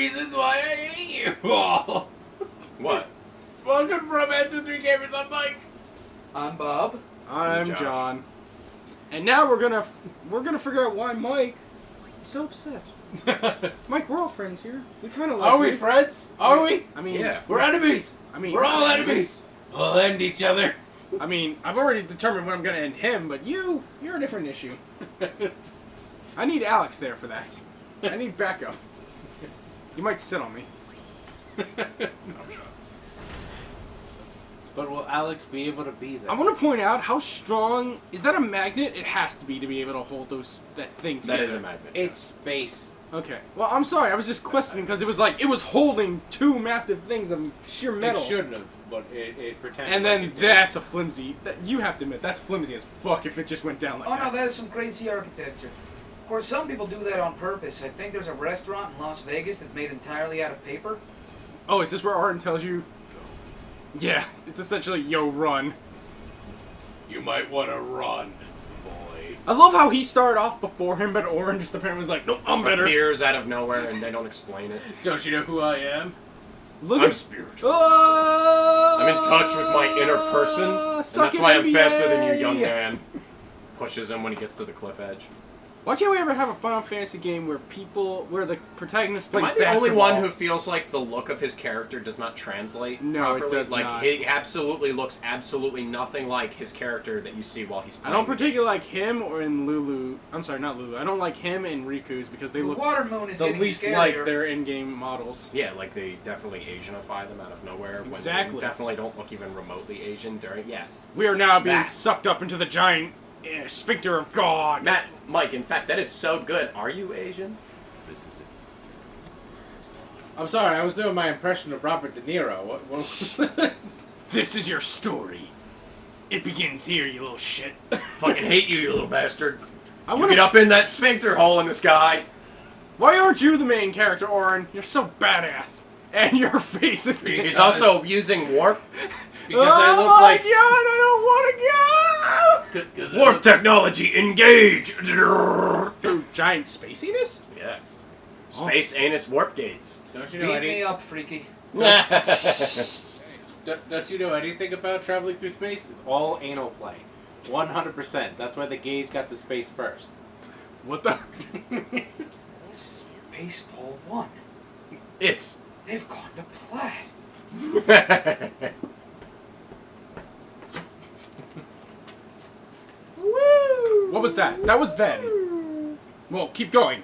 reasons why I hate you all. What? Welcome to Bromance and 3 Gamers. I'm Mike. I'm Bob. I'm Josh. John. And now we're gonna figure out why Mike is so upset. Mike, we're all friends here. We kind of like. Are we friends? Are we? I mean, Yeah. We're enemies. I mean, We're all enemies. We'll end each other. I mean, I've already determined when I'm gonna end him, but you're a different issue. I need Alex there for that. I need backup. You might sit on me. But will Alex be able to be there? I want to point out how strong is that a magnet? It has to be able to hold that thing together. That is a magnet. It's space. Okay. Well, I'm sorry. I was just questioning because it was holding two massive things of sheer metal. It shouldn't have, but it pretended. And then that's a flimsy. You have to admit that's flimsy as fuck if it just went down like Oh that. no, that is some crazy architecture. Of course, some people do that on purpose. I think there's a restaurant in Las Vegas that's made entirely out of paper. Oh, is this where Arden tells you? Yeah, it's essentially yo run. You might want to run, boy. I love how he started off before him, but Oren just apparently was like, "Nope, I'm better." Appears out of nowhere and they don't explain it. Don't you know who I am? Look I'm at. spiritual. Oh! I'm in touch with my inner person, and Suck that's it, why I'm NBA. faster than you, young man. Pushes him when he gets to the cliff edge. Why can't we ever have a Final Fantasy game where the protagonist plays Am I the basketball? only one who feels like the look of his character does not translate No, it properly? does like, not. he absolutely looks absolutely nothing like his character that you see while he's I playing. don't particularly like him or in Lulu. I'm sorry, not Lulu. I don't like him and Riku's because they The look water moon is the getting least scarier. like their in-game models. Yeah, like they definitely Asianify them out of nowhere. Exactly. When they definitely don't look even remotely Asian during. Yes. We are now being That. sucked up into the giant sphincter of God. Mike, in fact, that is so good. Are you Asian? This is it. I'm sorry, I was doing my impression of Robert De Niro. What? This is your story. It begins here, you little shit. Fucking hate you, you little bastard. I You wanna... get up in that sphincter hole in the sky. Why aren't you the main character, Oren? You're so badass. And your face is... He's also using warp. Because oh I look my like god, I don't want to go! Warp technology, engage! Through giant spaciness? Yes. Space anus warp gates. Don't you know Beat me any? up, freaky. Don't you know anything about traveling through space? It's all anal play, 100%. That's why the gays got to space first. What the... Spaceball 1. It's. They've gone to plaid. What was that? That was then. Well, keep going.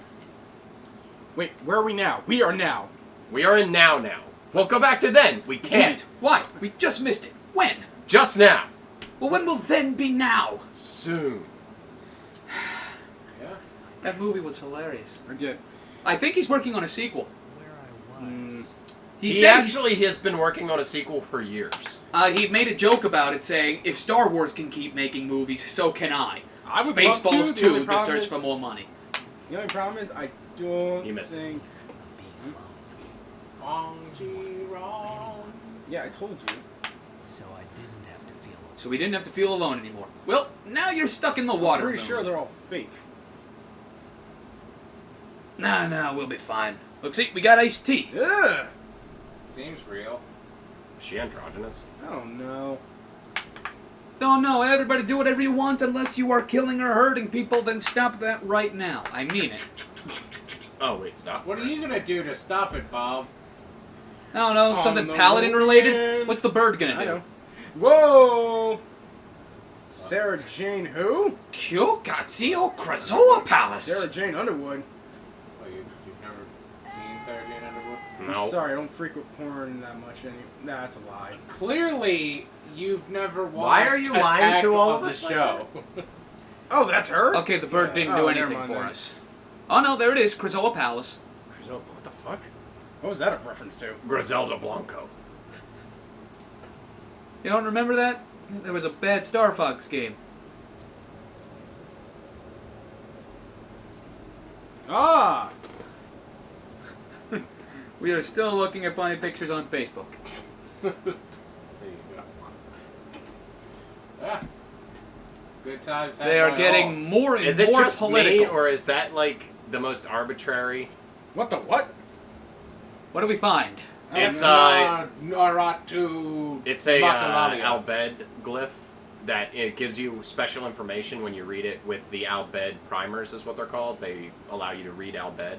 Wait, where are we now? We are now. We are in now. We'll go back to then. We can't. Why? We just missed it. When? Just now. Well, when will then be now? Soon. Yeah. That movie was hilarious. I did. I think he's working on a sequel. He He said actually has been working on a sequel for years. he made a joke about it, saying, "If Star Wars can keep making movies, so can I." I would love to. Spaceballs The only 2: The problem Search is- for More Money. The only problem is I don't You missed it. think... Wrong, wrong. Yeah, I told you. So we didn't have to feel alone anymore. Well, now you're stuck in the water. I'm pretty moon. sure they're all fake. Nah, we'll be fine. Look, see, we got iced tea. Ugh! Seems real. Is she androgynous? I don't know. No, everybody do whatever you want unless you are killing or hurting people, then stop that right now. I mean it. Oh, wait, stop. What are you gonna do to stop it, Bob? I don't know, Oh, something no, paladin related? man. What's the bird gonna I do? know. Whoa! Sarah Jane who? Kyokatsuo Krazoa Palace. Sarah Jane Underwood. Oh, you've never seen Sarah Jane Underwood? I'm No. sorry, I don't frequent porn that much anymore. Nah, that's a lie. Clearly, you've never watched Why are you lying Attack to all of of the us like show. Oh, that's her? Okay, the bird didn't Oh, do never anything mind for then. us. Oh no, there it is, Krazoa Palace. What the fuck? What was that a reference to? Griselda Blanco. You don't remember that? There was a bad Star Fox game. Ah! We are still looking at funny pictures on Facebook. There you go. Ah. Good times. had They are by getting all. more and Is it more just political. me, or is that like the most arbitrary? What the what? What do we find? It's Naratu. It's a Makalalia. Albed glyph that it gives you special information when you read it with the Albed primers is what they're called. They allow you to read Albed.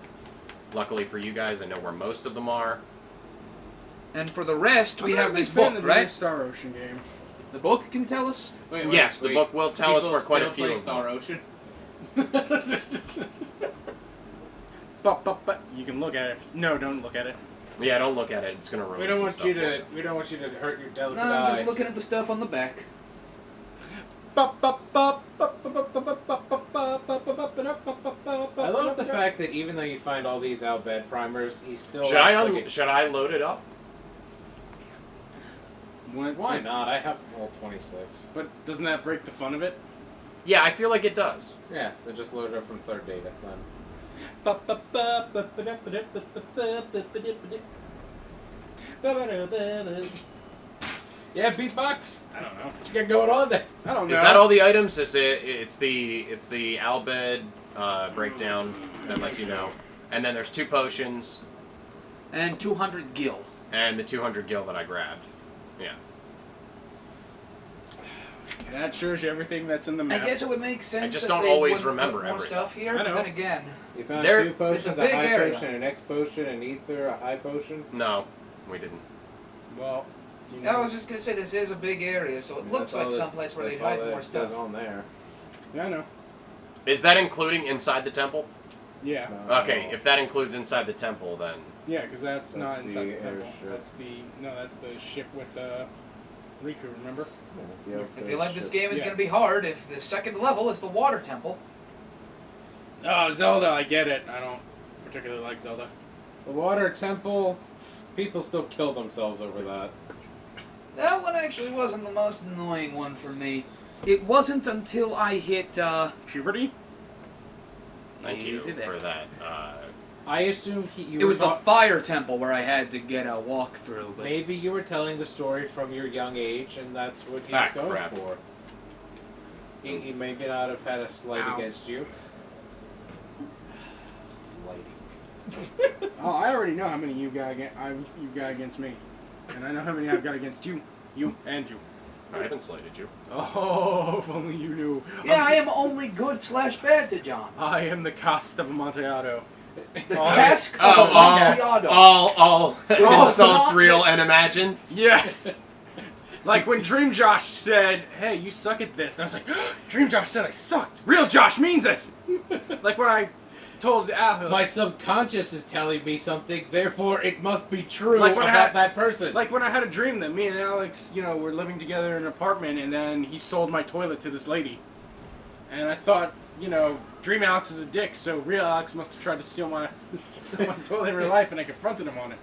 Luckily for you guys, I know where most of them are. And for the rest, we I'm have not a this big fan book, of the right? Star Ocean game. The book can tell us? Wait, Yes, the book will tell us People where quite a still few play of them. Star Ocean. But you can look at it. No, don't look at it. Yeah, don't look at it. It's gonna ruin We don't some want stuff you for to. We don't want you to hurt your delicate No, I'm eyes. just looking at the stuff on the back. I love the fact that even though you find all these Albed primers, he's still. Should I load it up? Why not? I have all 26. But doesn't that break the fun of it? Yeah, I feel like it does. Yeah, they just load it up from third data then. Yeah, beatbox. I don't know. What you got going on there? I don't know. Is that all the items? Is it? It's the Albed breakdown that lets you know, and then there's 2 potions And 200 gil. and the 200 gil that I grabbed. Yeah. That shows you everything that's in the map. I guess it would make sense. I just that don't they always wouldn't remember put more everything. stuff here. I know. Then again, You found There- 2 potions, it's a a big high area. potion, an X potion, an ether, a high potion. No, we didn't. Well, you I know. was just gonna say this is a big area, so it looks like someplace where they'd hide more stuff. on there. Yeah, I know. Is that including inside the temple? Yeah. No. Okay, if that includes inside the temple, then Yeah, because that's not That's inside the the temple. airship. That's the ship with Riku, remember? I feel like this game is Yeah. gonna be hard if the second level is the water temple. Oh, Zelda, I get it. I don't particularly like Zelda. The water temple, people still kill themselves over that. That one actually wasn't the most annoying one for me. It wasn't until I hit, Puberty? thank you Easy there. for that. I assume you It was the were fire temple where I had to get a walk through. But maybe you were telling the story from your young age, and that's what he was going crap. for. He may not have had a slight Ow. against you. Slighting. Oh, I already know how many you got against me. And I know how many I've got against you. You and you. I haven't slated you. Oh, if only you knew. yeah, I am only good/bad to John. I am the cost of Amontillado. The Oh, cask of Oh, Amontillado. all insults not- real and imagined. Yes! Like when Dream Josh said, hey, you suck at this. And I was like, Dream Josh said I sucked. Real Josh means it. Like when I told Al, My subconscious is telling me something, therefore it must be true Like when I about had- that person. like when I had a dream that me and Alex, were living together in an apartment, and then he sold my toilet to this lady. And I thought, Dream Alex is a dick, so real Alex must have tried to steal my toilet in real life, and I confronted him on it.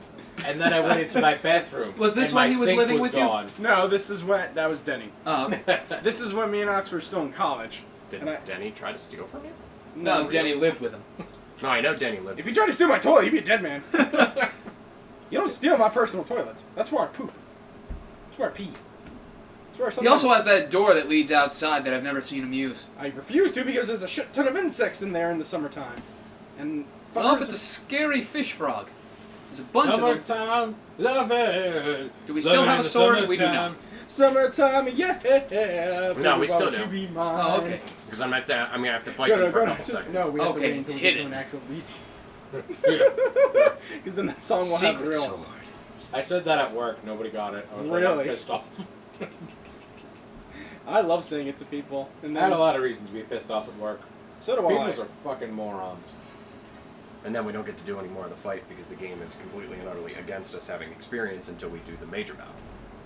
And then I went into my bathroom. Was this and when my he was sink living with you? gone. No, that was Denny. Oh, okay. This is when me and Alex were still in college. Did And I- Denny try to steal from you? No, Denny lived with him. No, I know Denny lived. If you try to steal my toilet, you'd be a dead man. You don't steal my personal toilet. That's where I poop. That's where I pee. That's where I He also has that door that leads outside that I've never seen him use. I refuse to because there's a shit ton of insects in there in the summertime. And Well, fuckers- it's a scary fish frog. There's a bunch of them. Summertime, love it. Do we still have a sword? We do not. Summertime, yeah. No, we still Want do. to be mine. Oh, okay. Because I'm gonna have to fight them for a couple seconds. No, we have Okay, to wait it's until we get to hidden. an actual beach. Because then that song will have Secret real. sword. I said that at work. Nobody got it. I was Really? pissed off. I love saying it to people. And I then, had a lot of reasons to be pissed off at work. so do I. People are fucking morons. And then we don't get to do any more of the fight because the game is completely and utterly against us having experience until we do the major battle.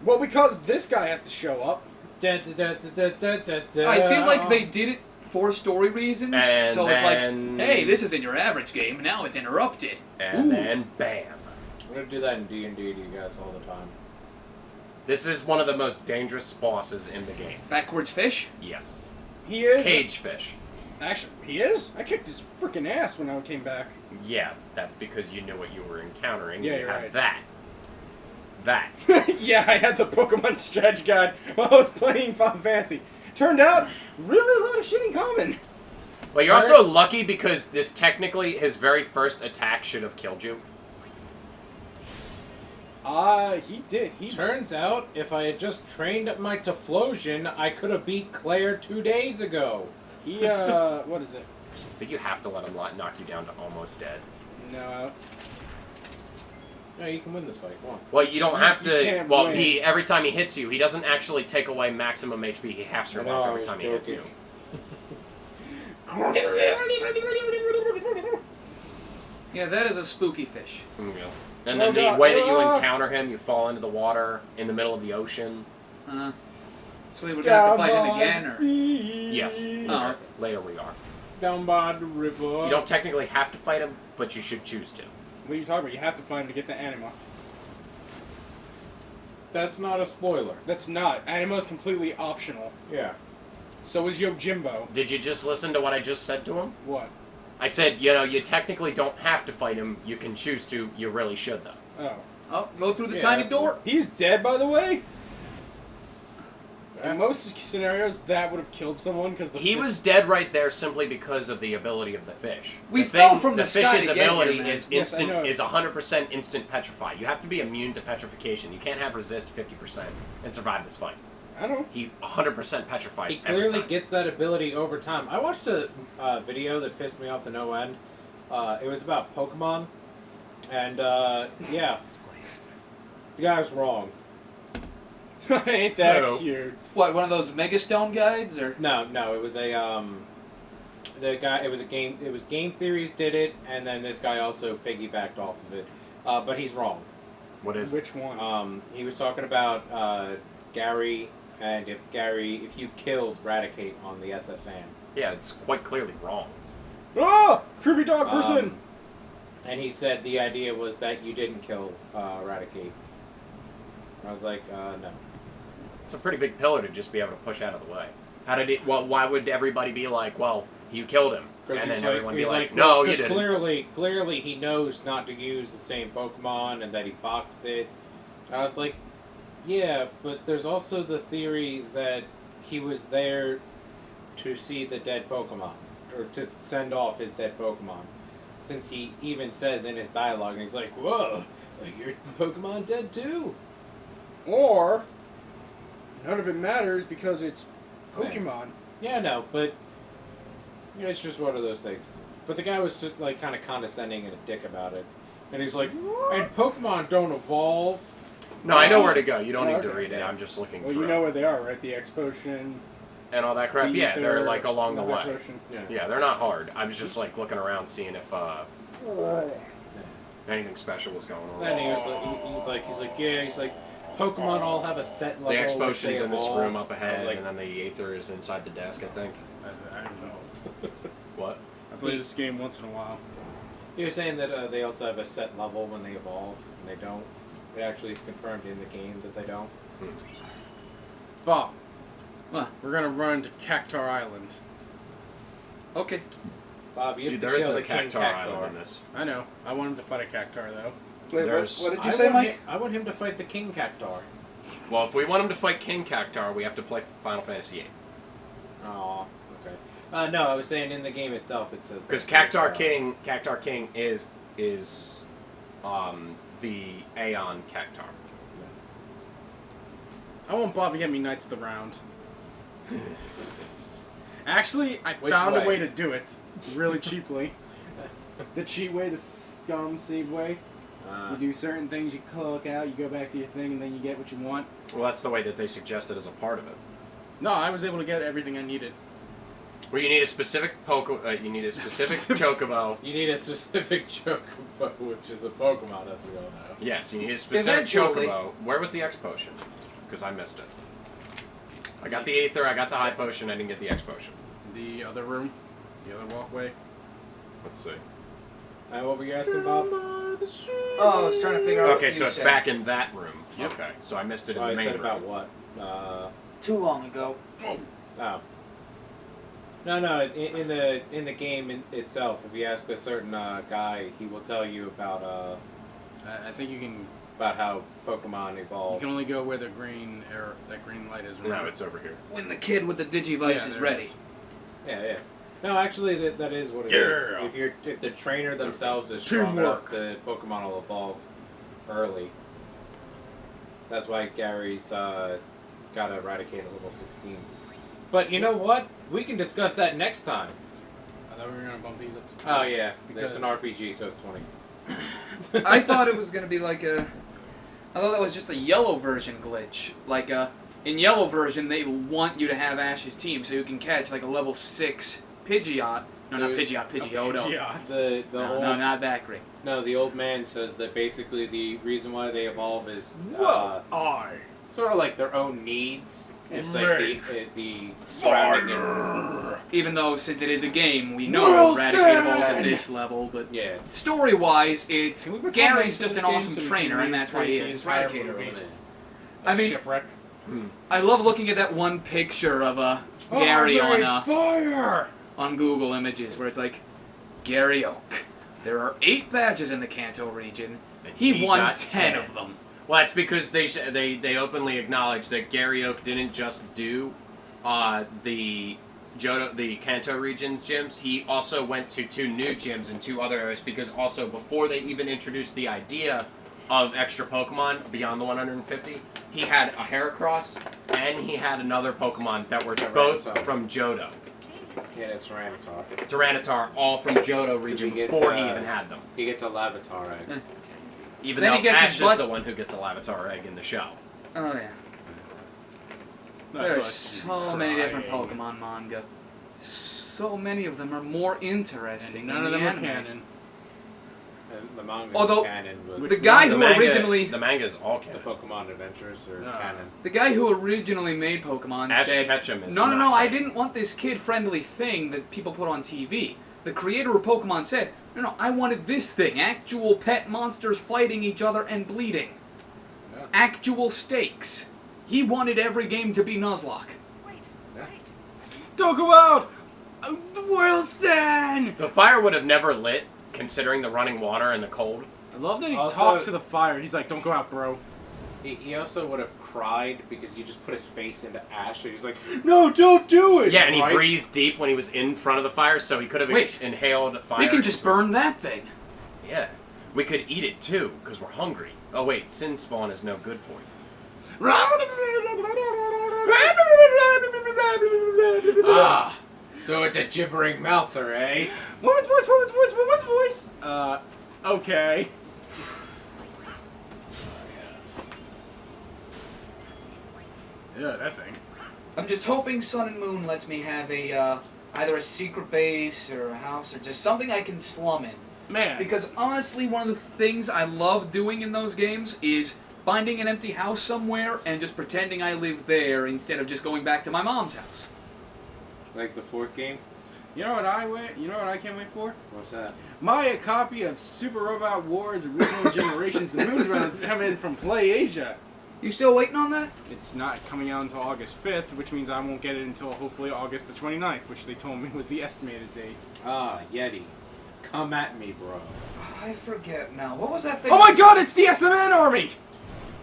Well, because this guy has to show up. I feel like they did it for story reasons, And so it's like, then- hey, this isn't your average game, now it's interrupted. And Ooh. then bam. I'm gonna do that in D&D to you guys all the time. This is one of the most dangerous bosses in the game. Backwards fish? Yes. He is. Cage fish. Actually, he is. I kicked his freaking ass when I came back. Yeah, that's because you knew what you were encountering. Yeah, you you're have right. that. That. Yeah, I had the Pokemon strategy guide while I was playing Final Fantasy. Turned out, really a lot of shit in common. Well, you're also lucky because this technically, his very first attack should have killed you. He did. He Turns out, if I had just trained up my Typhlosion, I could have beat Claire 2 days ago. He what is it? I think you have to let him knock you down to almost dead. No. No, you can win this fight. Come on. Well, you don't have You to. can't Well, win. every time he hits you, he doesn't actually take away maximum HP. He halves your I know, buff I every was time he hits you. joking. Yeah, that is a spooky fish. Yeah. And Oh, then the God. way that you Ah! encounter him, you fall into the water in the middle of the ocean. So we're gonna have to fight it again, or Yes. Oh. Later we are. Down by the river. You don't technically have to fight him, but you should choose to. What are you talking about? You have to find him to get to Anima. That's not a spoiler. That's not. Anima is completely optional. Yeah. So is Yojimbo. Did you just listen to what I just said to him? What? I said, you technically don't have to fight him. You can choose to. You really should, though. Oh. oh, go through the Yeah. tiny door. He's dead, by the way. In most scenarios, that would have killed someone because He was dead right there simply because of the ability of the fish. We the fell from the sky fish's to get ability here, man. is Yes, I instant. know. Is 100% instant petrify. You have to be immune to petrification. You can't have resist 50% and survive this fight. I don't. He 100% petrifies. He every clearly time. gets that ability over time. I watched a video that pissed me off to no end. It was about Pokemon. And, yeah. The guy was wrong. Ain't that No. cute? What, one of those Mega Stone guides, or? No, it was a, the guy, it was Game Theories did it, and then this guy also piggybacked off of it. But he's wrong. What is it? Which one? He was talking about, Gary, and if you killed Raticate on the SSN. Yeah, it's quite clearly wrong. Ah! Creepy dog person! And he said the idea was that you didn't kill Raticate. I was like, no. It's a pretty big pillar to just be able to push out of the way. How did it? Well, why would everybody be like, well, you killed him, and then everyone be like, no, you didn't. Clearly he knows not to use the same Pokemon and that he boxed it. And I was like, yeah, but there's also the theory that he was there to see the dead Pokemon, or to send off his dead Pokemon. Since he even says in his dialogue, and he's like, whoa, your Pokemon dead too? Or, none of it matters because it's Pokemon. Yeah, no, but you know, it's just one of those things. But the guy was just like kind of condescending and a dick about it, and he's like, "And Pokemon don't evolve." No, I know where to go. You don't Oh, need to okay. read it. I'm just looking Well, through you know where they are, right? The X Potion. and all that crap. the Yeah, they're Ether, like along the High way. Potion. Yeah, they're not hard. I was just like looking around, seeing if anything special was going on. And he's like, yeah, he's like, Pokemon all have a set level. The X which Potion's they in this evolve. room up I was ahead, like, and then the Aether is inside the desk, I think. I don't know. What? I play this game once in a while. he was saying that they also have a set level when they evolve, and they don't. It actually is confirmed in the game that they don't. Bob, What? we're gonna run to Cactar Island. Okay. Bob, you have There to is kill the the King Cactar Island in this. I know. I want him to fight a Cactar, though. Wait, There's- what did you say, Mike? I want him to fight the King Cactar. Well, if we want him to fight King Cactar, we have to play Final Fantasy VIII. Oh, okay. No, I was saying in the game itself it says Because that there's, Cactar King is the Aeon Cactar. I want Bob to get me Knights of the Round. Actually, I Which found a way? way to do it really cheaply. The cheat way, the scum save way. You do certain things, you cloak out, you go back to your thing, and then you get what you want. Well, that's the way that they suggested as a part of it. No, I was able to get everything I needed. Well, you need a specific you need a specific Chocobo. You need a specific Chocobo, which is a Pokemon, as we all know. Yes, you need a specific Eventually. Chocobo. Where was the X Potion? Because I missed it. I got the Aether, I got the High Potion, I didn't get the X Potion. The other room, the other walkway. Let's see. What were you asking, Bob? Oh, I was trying to figure out. Okay, what so you it's said. back in that room. Yep. Okay, so I missed it in Oh, the I main said room. about what? Too long ago. Oh. No. In the game itself, if you ask a certain guy, he will tell you about I think you can how Pokemon evolve. you can only go where the green arrow, that green light is. No, remember? it's over here. When the kid with the Digivice is there ready. is. Yeah. No, actually, that is what it is. Yeah. If the trainer themselves is strong Teamwork. enough, the Pokemon will evolve early. That's why Gary's got to eradicate a level 16. But you know what? We can discuss that next time. I thought we were gonna bump these up to 20. Oh yeah, Because- it's an RPG, so it's 20. I thought it was gonna be like a. I thought that was just a yellow version glitch. Like in yellow version, they want you to have Ash's team so you can catch like a level 6 Pidgeot. No, not There's Pidgeot, Pidgeotto. Pidgeot. The No, old, no, not that great. no, the old man says that basically the reason why they evolve is I. sort of like their own needs. If Right. the surrounding Even though, since it is a game, we know Wilson! Eradicate evolves at this level, but yeah. story-wise, it's Can we put Gary's Tom just Hanks an in this awesome game so we trainer, can and that's why he recreate is the entire Eradicator movie? over there. A I mean- shipwreck. I love looking at that one picture of Gary fire. on Google Images, where it's like, Gary Oak. There are 8 badges in the Kanto region. And He won got 10 of them. Well, that's because they openly acknowledge that Gary Oak didn't just do the Kanto region's gyms. He also went to 2 new gyms in 2 other areas because also before they even introduced the idea of extra Pokemon beyond the 150, he had a Heracross and he had another Pokemon that were both Tyranitar. from Johto. Yeah, it's Tyranitar. Tyranitar, all from Johto region he gets, before he even had them. He gets a Lavatar egg. Even Then though he gets his Ash butt- is the one who gets a Lavatar egg in the show. Oh, yeah. There's so many different Pokemon manga. So many of them are more interesting And none than of the them are anime. canon. And the manga Although- is canon, but Which The guy The who manga, originally the manga is all the canon. Pokemon Adventures are No. canon. the guy who originally made Pokemon Ash said, Ketchum is "No, not I canon. didn't want this kid-friendly thing that people put on TV." The creator of Pokemon said, "No, I wanted this thing: actual pet monsters fighting each other and bleeding, Yeah. actual stakes." He wanted every game to be Nuzlocke. Don't go out, Wilson. The fire would have never lit, considering the running water and the cold. I love that he Also- talked to the fire. He's like, "Don't go out, bro." He also would have cried because you just put his face into ash, so he's like, "No, don't do it!" Yeah, and he right? breathed deep when he was in front of the fire, so he could have Wait. inhaled fire. We can just burn that thing. Yeah. We could eat it too, because we're hungry. Oh wait, sin spawn is no good for you. Ah, so it's a gibbering mouther, eh? Woman's voice, woman's voice, woman's voice. Okay. Yeah, that thing. I'm just hoping Sun and Moon lets me have a either a secret base or a house or just something I can slum in. Man. Because honestly, one of the things I love doing in those games is finding an empty house somewhere and just pretending I live there instead of just going back to my mom's house. Like the 4th game? You know what I can't wait for? What's that? My copy of Super Robot Wars Original Generations The Moon Run is coming from Play Asia. You still waiting on that? It's not coming out until August 5th, which means I won't get it until hopefully August the 29th, which they told me was the estimated date. Ah, Yeti. Come at me, bro. I forget now. What was that thing? Oh my god, it's the SMN army!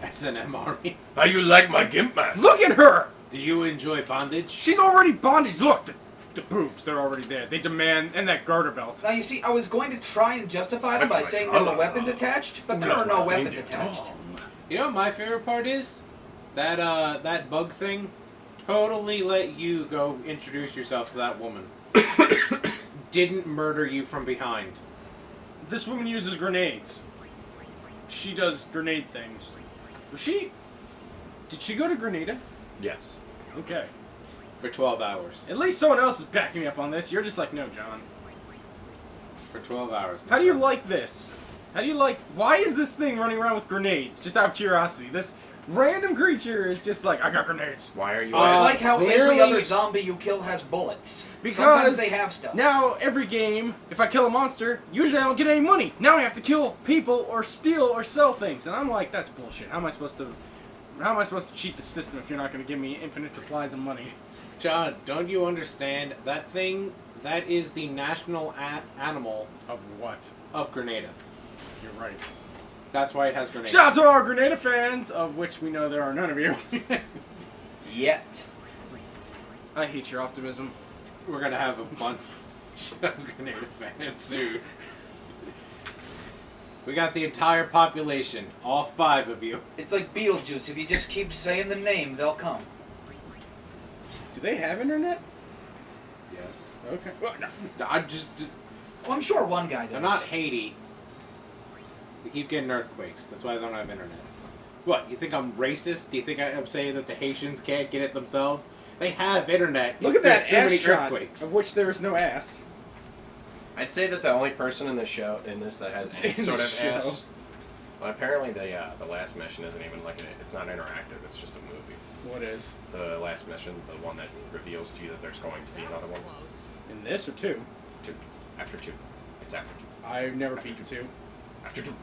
S&M Army. How you like my gimp mask? Look at her! Do you enjoy bondage? She's already bondage. Look, the boobs, they're already there. They demand, and that garter belt. Now you see, I was going to try and justify them by saying there were weapons attached, but there are no weapons attached. You know what my favorite part is? That bug thing totally let you go introduce yourself to that woman. Didn't murder you from behind. This woman uses grenades. She does grenade things. Did she go to Grenada? Yes. Okay. For 12 hours. At least someone else is backing me up on this. You're just like, no, John. For 12 hours. How do you like this? Why is this thing running around with grenades? Just out of curiosity. This random creature is just like, I got grenades. Why are you It's Uh, like how every clearly- other zombie you kill has bullets. Because Sometimes they have stuff. Now, every game, if I kill a monster, usually I don't get any money. Now I have to kill people or steal or sell things. And I'm like, that's bullshit. How am I supposed to cheat the system if you're not going to give me infinite supplies of money? John, don't you understand? That thing, that is the national animal Of what? of Grenada. You're right. That's why it has grenades. Shout out to our Grenada fans, of which we know there are none of you. Yet. I hate your optimism. We're gonna have a bunch of Grenada fans soon. We got the entire population, all 5 of you. It's like Beetlejuice. If you just keep saying the name, they'll come. Do they have internet? Yes. Okay. Well, no. Well, I'm sure one guy does. I'm not Haiti. They keep getting earthquakes. That's why I don't have internet. What, you think I'm racist? Do you think I'm saying that the Haitians can't get it themselves? They have internet. Look It's at that too ass many shot, earthquakes. of which there is no ass. I'd say that the only person in this that has any In sort the of show. ass. Well, apparently the last mission isn't even like it's not interactive. It's just a movie. What is? The last mission, the one that reveals to you that there's going to be another one. In this or 2? 2. After 2. It's after 2. I've never beat 2. After 2.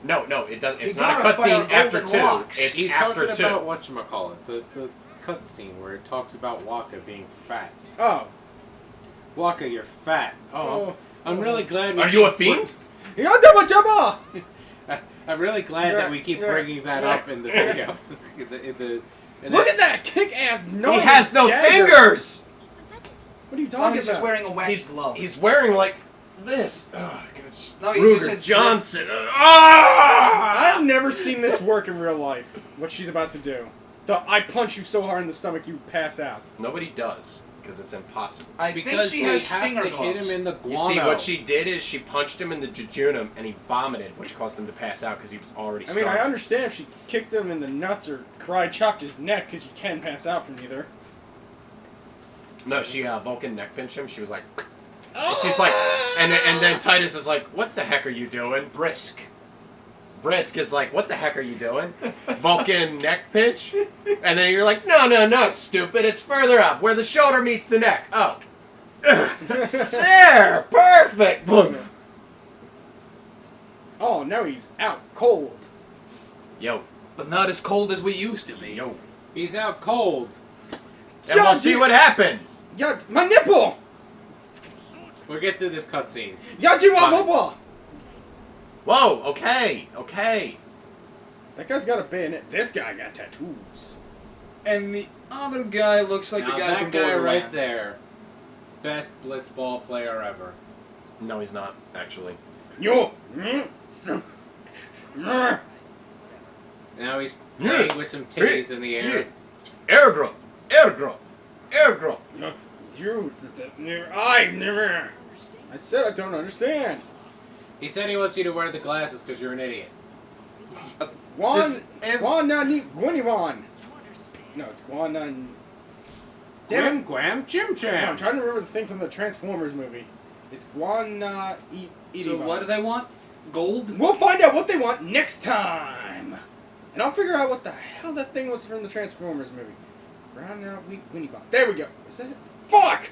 No, it doesn't. It's He not a got us by our cutscene after golden 2. locks. It's He's after talking 2. about whatchamacallit, the cutscene where it talks about Waka being fat. Oh. Waka, you're fat. Oh, I'm really glad we Are you a keep fiend? I'm really glad that we keep bringing that up in the video. Look at that kick-ass nose. He has no fingers. What are you No, talking he's about? just wearing a wax glove. He's wearing like this. Oh, gosh. No, he Ruger just has Johnson. Ah! I've never seen this work in real life. What she's about to do. I punch you so hard in the stomach you pass out. Nobody does because it's impossible. I think because she they has have stinger to hit gloves. him in the You guano. see, what she did is she punched him in the jejunum and he vomited, which caused him to pass out because he was already I mean, starving. I understand if she kicked him in the nuts or chopped his neck, because you can pass out from either. No, she Vulcan neck pinched him. She was like, and she's like, and then Titus is like, "What the heck are you doing?" Brisk. Brisk is like, "What the heck are you doing?" Vulcan neck pinch, and then you're like, "No, stupid! It's further up where the shoulder meets the neck." Oh, there, perfect. Boom. Oh, now he's out cold. Yo, But not as cold as we used to be. yo, He's out cold. and we'll see what happens. Yeah, my nipple! We'll get through this cutscene. Yajiwababa! Whoa, okay. That guy's got a bayonet. This guy got tattoos. And the other guy looks like Now the guy that from guy right Borderlands. there, best blitzball player ever. No, he's not actually. Yo! Now he's playing with some titties in the air. Air girl. You, I never. I said I don't understand. He said he wants you to wear the glasses because you're an idiot. Guaniwan. No, it's Guanan. Damn it. Guam Chim I'm Cham. trying to remember the thing from the Transformers movie. It's Guana. So what do they want? Gold? We'll find out what they want next time. And I'll figure out what the hell that thing was from the Transformers movie. Round out Winnie Bob. There we go. Is that it? Fuck!